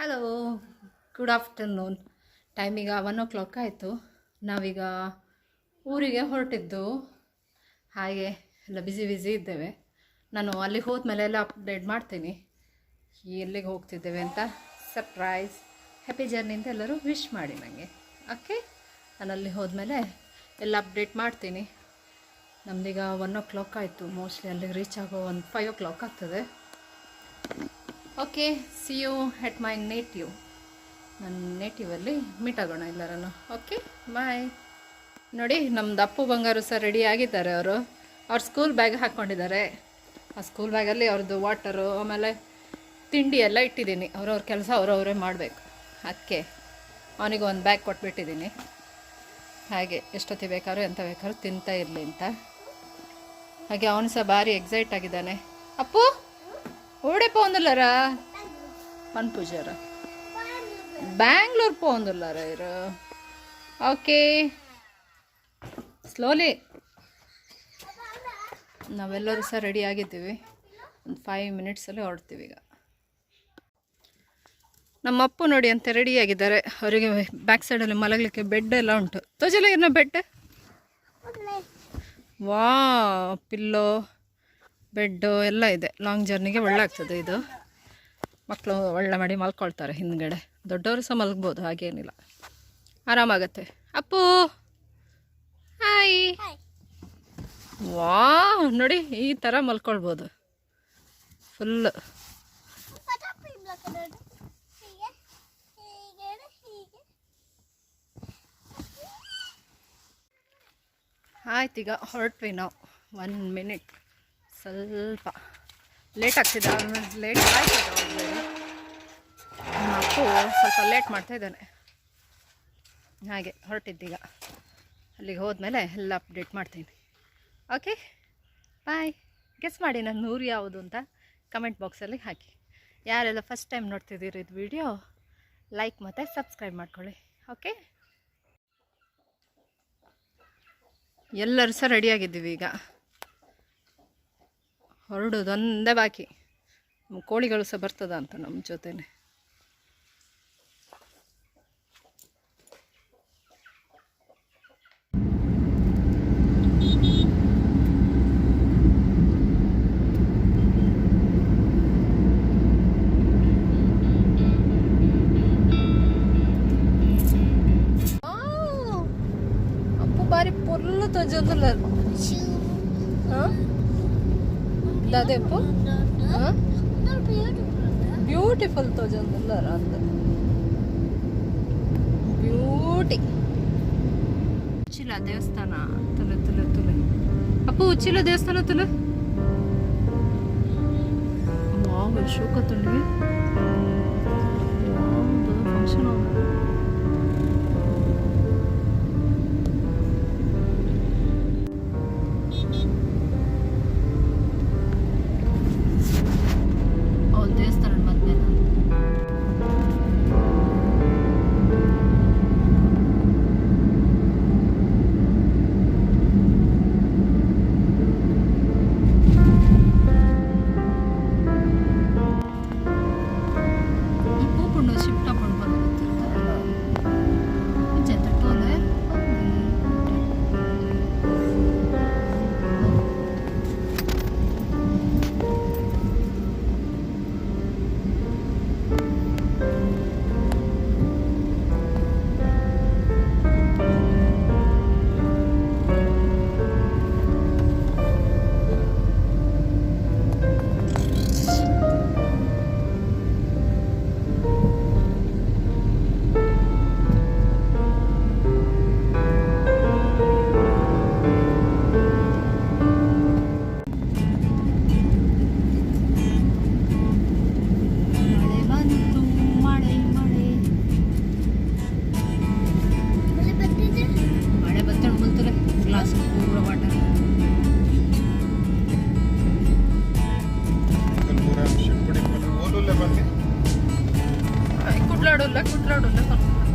Hello, good afternoon. ಟೈಮೀಗ 1 o'clock ಆಯಿತು. ನಾವೀಗ ಊರಿಗೆ ಹೊರಟಿದ್ದು. ಹಾಗೆ ಎಲ್ಲ ಬ್ಯುಸಿ ಇದ್ದೇವೆ. ನಾನು ಅಲ್ಲಿಗೆ ಹೋದ್ಮೇಲೆ ಎಲ್ಲ ಅಪ್ಡೇಟ್ ಮಾಡ್ತೀನಿ ಎಲ್ಲಿಗೆ ಹೋಗ್ತಿದ್ದೇವೆ ಅಂತ. ಸರ್ಪ್ರೈಸ್, ಹ್ಯಾಪಿ ಜರ್ನಿ ಅಂತ ಎಲ್ಲರೂ ವಿಶ್ ಮಾಡಿ ನನಗೆ. ಓಕೆ, ನಾನು ಅಲ್ಲಿ ಹೋದ್ಮೇಲೆ ಎಲ್ಲ ಅಪ್ಡೇಟ್ ಮಾಡ್ತೀನಿ. ನಮ್ಮದೀಗ 1 o'clock ಆಯಿತು. ಮೋಸ್ಟ್ಲಿ ಅಲ್ಲಿಗೆ ರೀಚ್ ಆಗೋ ಒಂದು 5 o'clock ಆಗ್ತದೆ. Okay, see you at my native. ನನ್ನ ನೇಟಿವಲ್ಲಿ ಮೀಟ್ ಆಗೋಣ ಎಲ್ಲರನ್ನು. Okay, bye. ನೋಡಿ, ನಮ್ಮದು ಅಪ್ಪು ಬಂಗಾರು ಸಹ ರೆಡಿ ಆಗಿದ್ದಾರೆ. ಅವ್ರ ಸ್ಕೂಲ್ ಬ್ಯಾಗ್ ಹಾಕ್ಕೊಂಡಿದ್ದಾರೆ. ಆ ಸ್ಕೂಲ್ ಬ್ಯಾಗಲ್ಲಿ ಅವ್ರದ್ದು ವಾಟರು ಆಮೇಲೆ ತಿಂಡಿ ಎಲ್ಲ ಇಟ್ಟಿದ್ದೀನಿ. ಅವ್ರವ್ರ ಕೆಲಸ ಅವರವರೇ ಮಾಡಬೇಕು. ಅದಕ್ಕೆ ಅವನಿಗೆ ಒಂದು ಬ್ಯಾಗ್ ಕೊಟ್ಬಿಟ್ಟಿದ್ದೀನಿ. ಹಾಗೆ ಎಷ್ಟೊತ್ತಿಗೆ ಬೇಕಾದ್ರೂ ಎಂತ ಬೇಕಾದ್ರೂ ತಿಂತಾ ಇರಲಿ ಅಂತ. ಹಾಗೆ ಅವನು ಸಹ ಭಾರಿ ಎಕ್ಸೈಟ್ ಆಗಿದ್ದಾನೆ. ಅಪ್ಪು ఓడే పోందులరా పని పూజారా ಬ್ಯಾಂಗ್ಳೂರ್ పోందులరా ಇರು. Okay, slowly. ನಾವೆಲ್ಲರೂ ಸಹ ರೆಡಿ ಆಗಿದ್ದೀವಿ. ಒಂದು 5 minutesಲ್ಲಿ ಹೊರಡ್ತೀವಿ. ಈಗ ನಮ್ಮ ಅಪ್ಪು ನೋಡಿ ಅಂತ ರೆಡಿಯಾಗಿದ್ದಾರೆ. ಅವರಿಗೆ ಬ್ಯಾಕ್ ಸೈಡಲ್ಲಿ ಮಲಗಲಿಕ್ಕೆ ಬೆಡ್ ಎಲ್ಲ ಉಂಟು. ತೋಜಲಿನ ಬೆಡ್, ವಾ, ಪಿಲ್ಲೋ, ಬೆಡ್ಡು ಎಲ್ಲ ಇದೆ. ಲಾಂಗ್ ಜರ್ನಿಗೆ ಒಳ್ಳೆ ಆಗ್ತದೆ ಇದು. ಮಕ್ಕಳು ಒಳ್ಳೆ ಮಾಡಿ ಮಲ್ಕೊಳ್ತಾರೆ ಹಿಂದ್ಗಡೆ. ದೊಡ್ಡವರು ಸಹ ಮಲಗ್ಬೋದು, ಹಾಗೇನಿಲ್ಲ, ಆರಾಮಾಗತ್ತೆ. ಅಪ್ಪು ಹಾಯ್. ವಾ, ನೋಡಿ ಈ ಥರ ಮಲ್ಕೊಳ್ಬೋದು ಫುಲ್ಲು. ಆಯ್ತು, ಈಗ ಹೊರಟ್ವಿ ನಾವು. 1 minute ಸ್ವಲ್ಪ ಲೇಟ್ ಆಗ್ತಿದೆ. ಲೇಟ್ ಆಯ್ತದೆ ಆಲ್ರೆಡಿ. ಅಪ್ಪು ಸ್ವಲ್ಪ ಲೇಟ್ ಮಾಡ್ತಾ ಇದ್ದಾನೆ. ಹಾಗೆ ಹೊರಟಿದ್ದೀಗ. ಅಲ್ಲಿಗೆ ಹೋದ್ಮೇಲೆ ಎಲ್ಲ ಅಪ್ಡೇಟ್ ಮಾಡ್ತೀನಿ. ಓಕೆ, ಬಾಯ್. ಗೆಸ್ ಮಾಡಿ ನನ್ನ ಊರು ಯಾವುದು ಅಂತ ಕಮೆಂಟ್ ಬಾಕ್ಸಲ್ಲಿ ಹಾಕಿ. ಯಾರೆಲ್ಲ ಫಸ್ಟ್ ಟೈಮ್ ನೋಡ್ತಿದ್ದೀರಿ ಇದು ವಿಡಿಯೋ, ಲೈಕ್ ಮತ್ತು ಸಬ್ಸ್ಕ್ರೈಬ್ ಮಾಡ್ಕೊಳ್ಳಿ. ಓಕೆ, ಎಲ್ಲರೂ ಸಹ ರೆಡಿಯಾಗಿದ್ದೀವಿ. ಈಗ ಹೊರಡೋದು ಒಂದೇ ಬಾಕಿ. ಕೋಳಿಗಳು ಸಹ ಬರ್ತದ ಅಂತ ನಮ್ಮ ಜೊತೆನೆ. ಅಪ್ಪು ಬಾರಿ ಪೊರ್ಲು ತೋಜೊಂದುಲ್ಲ. ಅದೇ ಅಪ್ಪು ಬ್ಯೂಟಿಫುಲ್ ತೋಜೊಂದುಲ್ಲ ಅಂದ. ಬ್ಯೂಟಿ. ಉಚ್ಚಿಲ ದೇವಸ್ಥಾನ ತುಲೆ ತುಲೆ ತುಲೆ. ಅಪ್ಪು ಉಚ್ಚಿಲ ದೇವಸ್ಥಾನ ತುಲೆ. ವಾವ್, ಶೋಕತ್ತುಂಡಿಗೆ ಫಂಕ್ಷನ್.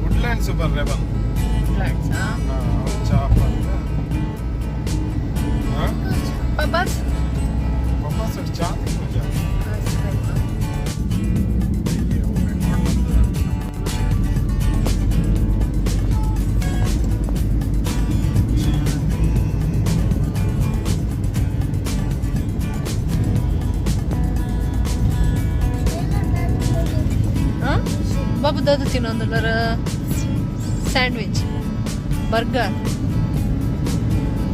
ವುಡ್ಲ್ಯಾಂಡ್ಸ್ ಬರ್ರೆ ಬಂದು ಪಪಾಸ್ ಚಾ ಬಾಬು ದಾದ ತಿನ್ನೋದಲ್ಲರ ಸ್ಯಾಂಡ್ವಿಚ್ ಬರ್ಗರ್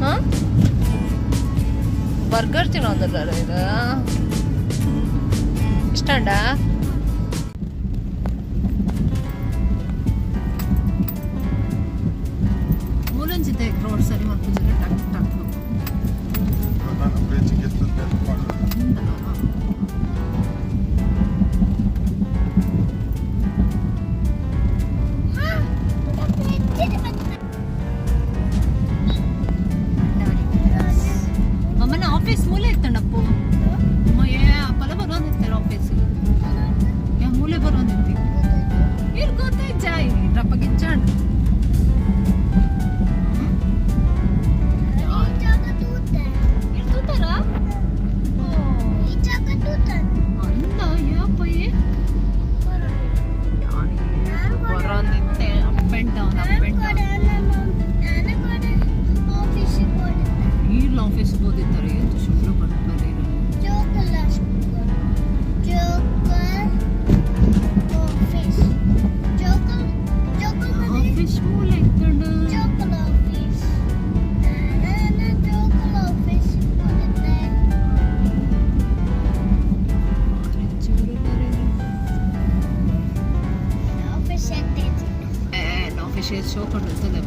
ಹಾಂ ಬರ್ಗರ್ ತಿನ್ನೋದಲ್ಲರ ಇದು ಇಷ್ಟಂಡ ಮೂಲಂಜಿದೆ ರೋಡ್ ಸರಿ ಮಾಡ್ತಿದ್ದಾರೆ ಟಕ್ ಟಕ್ ಅಮ್ಮನ ಆಫೀಸ್ ಮೂಲೆ ಇತ್ತಣ್ಣಪ್ಪು ಪಲ ಬರೋಂದಿರ್ತಾರೆ ಆಫೀಸಿಗೆ ಯಾ ಮೂಲೆ ಬರೋಂದಿರ್ತಿ ಇಲ್ಲಿ ಗೊತ್ತೈ ಜಾಯ್ ರಪ್ಪಗಿಚ್ಚಾಂಡ್ ಆಫೀಸ್ಗೆ ಓದಿದ್ದಾರೆ ಎಷ್ಟು ಶುಕ್ರ ಬರ್ತಾರೆ ಆಫೀಸ್ ಮೂಲೆ ಇತ್ತಂಡು ಆಫೀಸ್ ಶೋ ಕೊಟ್ಟಿರ್ತದೆ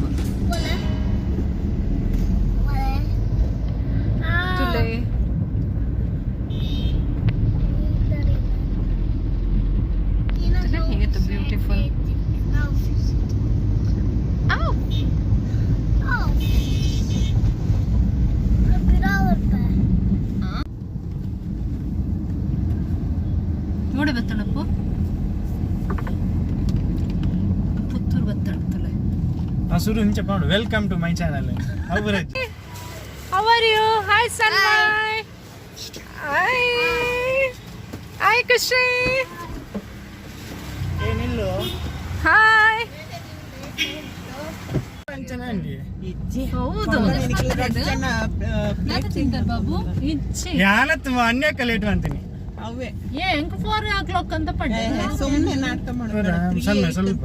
beautiful. Oh. ನೋಡಿ ಬತ್ತಣಪ್ಪು ಪುತ್ತೂರು ಬತ್ತಣತ್ತಲೆ ಶುರು ಹಿಂಚೆ ಮಾಡು welcome to my channel How are you? Hi Sanmay. Hi. Hi Kushi. ಏನಿಲ್ಲೋ ಹಾಯ್ ಹೌದು ತಿಂತಾರೆ ಬಾಬು ಇಚ್ಛೆ ಯಾನತ್ತು ಅನ್ಯ ಕಲೇಟ್ ಅಂತೀನಿ ಅವೇ ಹೆಂಗ್ 4 o'clock ಅಂತ ಪಡ್ಡೆ ಸುಮ್ಮನೆ ನಾಟಕ ಮಾಡೋದು ಸ್ವಲ್ಪ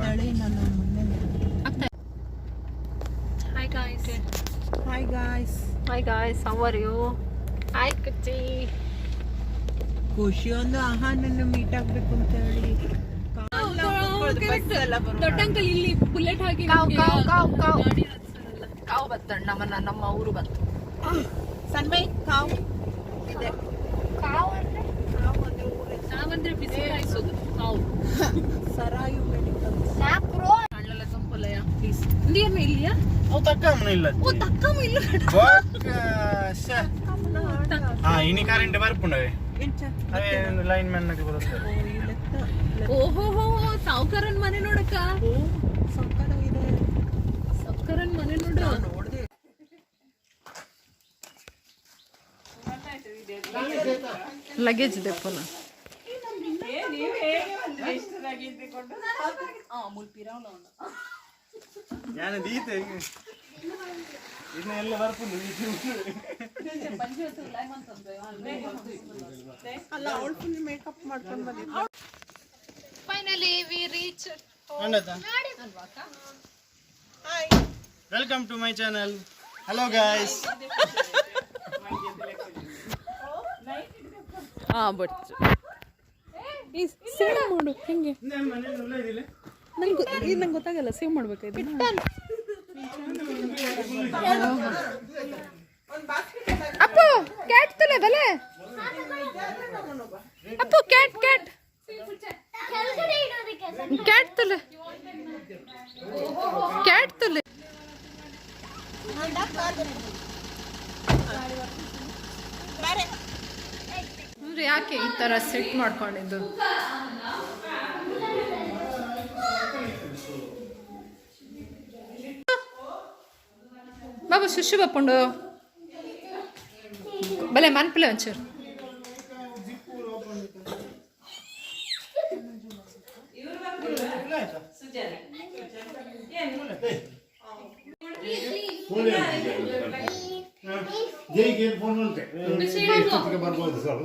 hi guys hi guys hi guys how are you hi ಕುಚ್ಚಿ ಖುಷಿ ಒಂದು ಆಹಾರನ ಮೀಟ್ ಆಗ್ಬೇಕು ಅಂತ ಹೇಳಿ ದೊಡ್ಡ ಅಂಕಲ್ ಇಲ್ಲಿ ಬುಲೆಟ್ ಹಾಕಿ ಕಾವು ಬತ್ತಣ್ಣ ನಮ್ಮ ಊರು ಬಂತು ಸನ್ಮೈ ಕಾವು ಇದೆ ಕಾವಂದ್ರೆ ಬಿಸಿ ಕಾಯಿಸೋದು ಕಾವು ಸರಾಯು ಮೆಡಿಕಲ್ ಕಣ್ಣೆಲ್ಲ ಸಂಪಲಯ ಪ್ಲೀಸ್ ನೀರ್ನ ಇಲ್ಲಿಯಾ ಅವು ತಕ್ಕಮ್ಮನ ಇಲ್ಲ ಓ ತಕ್ಕಮ್ಮ ಇಲ್ಲ ಇನಿ ಕರೆಂಟ್ ಬರ್ಪುಂಡವೆ ಅವೇ ಲೈನ್ ಮ್ಯಾನ್ ನಗೆ ಬರುತ್ತೆ ಓಹೋ ಸಾವುಕಾರನ್ ಮನೆ ನೋಡಕ್ಕ ಸಾವುಕಾರ ಇದೆ ಸಾವುಕಾರನ್ ಮನೆ ನೋಡು ಲಗೇಜ್ ಇದೆ ಪುನಃ ಇದನ್ನೆಲ್ಲ ಬರ್ಪುಂಡು ಅಲ್ಲ ಅವಳು ಫುಲ್ ಮೇಕಪ್ ಮಾಡ್ಕೊಂಡು ಬಂದಿದ್ದ finally we reach hi welcome to my channel hello guys but save ಮಾಡು ಹೆಂಗೆ ನಂಗೆ ಗೊತ್ತಾಗಲ್ಲ ಸೇವ್ ಮಾಡ್ಬೇಕಾಯ್ತು ಅಪ್ಪು ಕ್ಯಾಟ್ ತುಲೆ ಬಲೆ ಅಪ್ಪು ಕ್ಯಾಟ್ ಕ್ಯಾಟ್ ಕ್ಯಾಟ್ ತುಲೆ ಕ್ಯಾಟ್ ತುಲೆ ಅಂದ್ರೆ ಯಾಕೆ ಈ ತರ ಸೆಟ್ ಮಾಡ್ಕೊಂಡಿದ್ದು ಬಾಬು ಶುಶು ಬಪ್ಪುಂಡು ಬಲೆ ಮನ್ಪಲೆ ಒಂಚೂರು ಬರ್ಬೋದು ಸರ್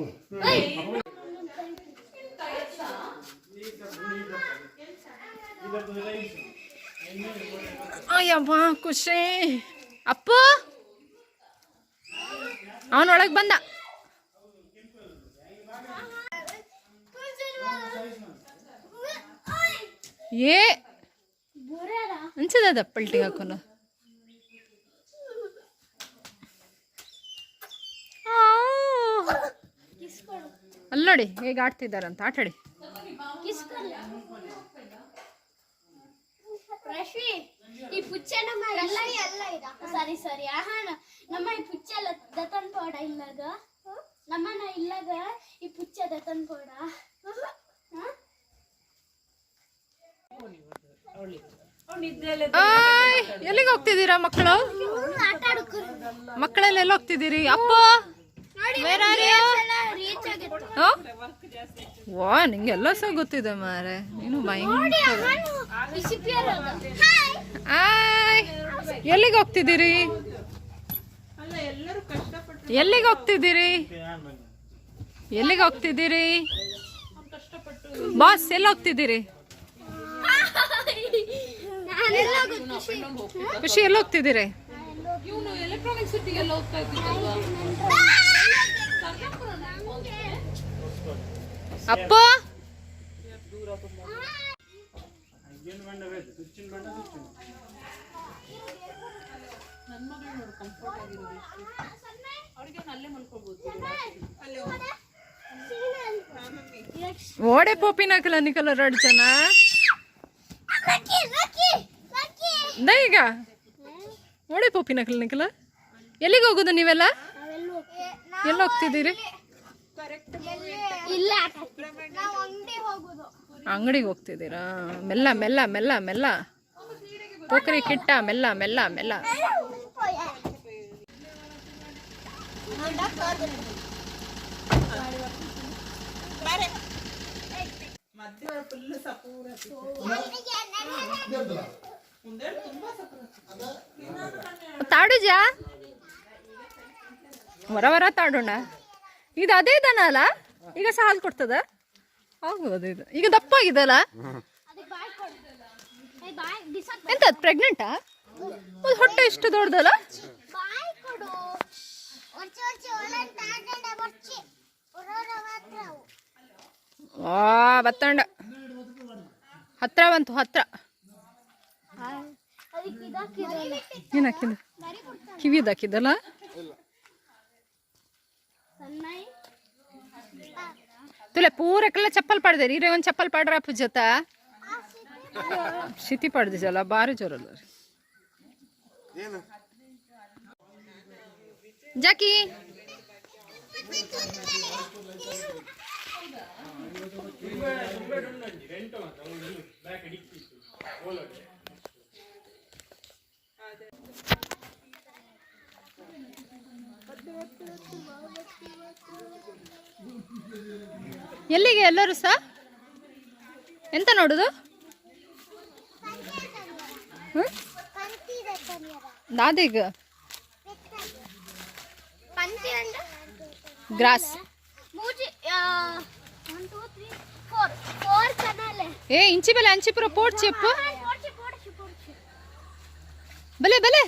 ಅಯ್ಯಮ್ಮ ಖುಷಿ. ಅಪ್ಪು ಅವನೊಳಗೆ ಬಂದ. ಏ ಅನ್ಸದ ಪಲ್ಟಿ ಹಾಕೋನು. ಅಲ್ಲೋಡಿ ಹೇಗೆ ಆಡ್ತಿದ್ದಾರಂತ. ಆಟಾಡಿ. ಈ ಪುಚ್ಚ ನಮ್ಮ ಸರಿ ಸರಿ ನಮ್ಮ ಈ ಪುಚ್ಚ ದತನ್ ಪೋಡ ಇಲ್ಲಾಗ ನಮ್ಮನ ಇಲ್ಲಾಗ ಈ ಪುಚ್ಚ ದತನ್ ಪೋಡ. ಎಲ್ಲಿಗೆ ಹೋಗ್ತಿದ್ದೀರಾ ಮಕ್ಕಳು? ಮಕ್ಕಳೆಲ್ಲ ಎಲ್ಲಿ ಹೋಗ್ತಿದ್ದೀರಿ? ಅಪ್ಪ ವಾ ನಿಂಗೆಲ್ಲ ಸಹ ಗೊತ್ತಿದೆ ಮಾರೆ. ನೀನು ಭಯಂಕರ. ಎಲ್ಲಿಗೆ ಹೋಗ್ತಿದ್ದೀರಿ? ಎಲ್ಲಿಗೆ ಹೋಗ್ತಿದ್ದೀರಿ? ಎಲ್ಲಿಗೆ ಹೋಗ್ತಿದ್ದೀರಿ? ಬಾಸ್ ಎಲ್ಲಿ ಹೋಗ್ತಿದ್ದೀರಿ? ಖುಷಿ ಎಲ್ಲಿ ಹೋಗ್ತಿದ್ದೀರಿ? ಅಪ್ಪ ಓಡೆ ಪೋಪಿನಾಕಲ ನಿಕಲ ರಡ್ ಜನ ಈಗ ಓಡೆ ಪೋಪಿನಾಕಲ ನಿಕಲ. ಎಲ್ಲಿಗೆ ಹೋಗೋದು ನೀವೆಲ್ಲ? ಎಲ್ಲಿ ಹೋಗ್ತಿದ್ದೀರಿ? ಅಂಗಡಿಗೆ ಹೋಗ್ತಿದ್ದೀರಾ? ಮೆಲ್ಲ ಮೆಲ್ಲ ಮೆಲ್ಲ ಮೆಲ್ಲ ಪೋಖರಿ ಕಿಟ್ಟ ಮೆಲ್ಲ ಮೆಲ್ಲ ಮೆಲ್ಲ. ತಾಡುಜ ವರ ವರ ತಾಡೋಣ. ಇದು ಅದೇ ದನ ಅಲ್ಲ? ಈಗ ಸಹ ಹಾಲು ಕೊಡ್ತದ? ಆಗ್ಬೋದು ಇದು. ಈಗ ದಪ್ಪ ಆಗಿದಲ್ಲ? ಎಂತ ಪ್ರೆಗ್ನೆಂಟಾ? ಹೊಟ್ಟೆ ಇಷ್ಟು ದೊಡ್ಡದಲ್ಲ? ಬತ್ತಂಡ ಹತ್ರ ಬಂತು. ಹತ್ರ ಏನಾಕಿದ? ಕಿವಿದಾಕಿದ್ದಲ್ಲ? तुला पूर एकला चप्पल पडदे रे ಒಂದು चप्पल पडरा ಪುಜತ ಶಿತಿ ಪಡ್ದಿಸಲ್ಲ ಬಾರಿ ಜೋರಲ್ಲ ಏನು ಜಾಕಿ. ಎಲ್ಲಿಗೆ ಎಲ್ಲರೂ ಸಹ ಎಂತ ನೋಡುದು? ದಾದಿಗ ಗ್ರಾಸ್ ఏ ఇంచి బలే అంచి పుర పోట్ చెప్పు బలే బలే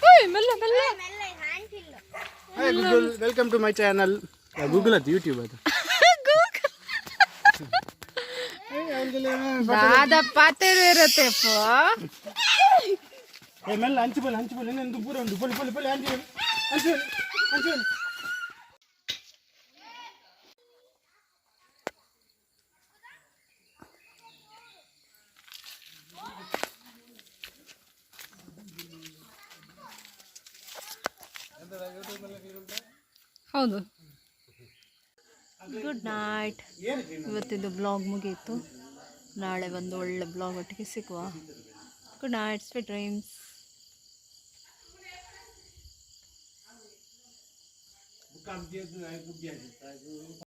ఓయ్ మెల్ల మెల్ల Hi Google, welcome to my channel. Google at YouTube ಅದು. ದಾದಾ ಪಾತೆರೆ ಇರುತ್ತೆ ಪೋ. ಏ ಮೆಲ್ಲ ಅಂಚಿ ಬಲ ಇನ್ನೊಂದು ಪೂರ ಉಂಟು ಪೊಲಿ ಪೊಲಿ ಪೊಲಿ ಅಂಚಿ ಅಂಚಿ ಅಂಚಿ ಹೌದು. Good night. ಇವತ್ತಿದ್ದು ಬ್ಲಾಗ್ ಮುಗೀತು. ನಾಳೆ ಒಂದು ಒಳ್ಳೆ ಬ್ಲಾಗ್ ಒಟ್ಟಿಗೆ ಸಿಗುವ. Good night, sweet dreams.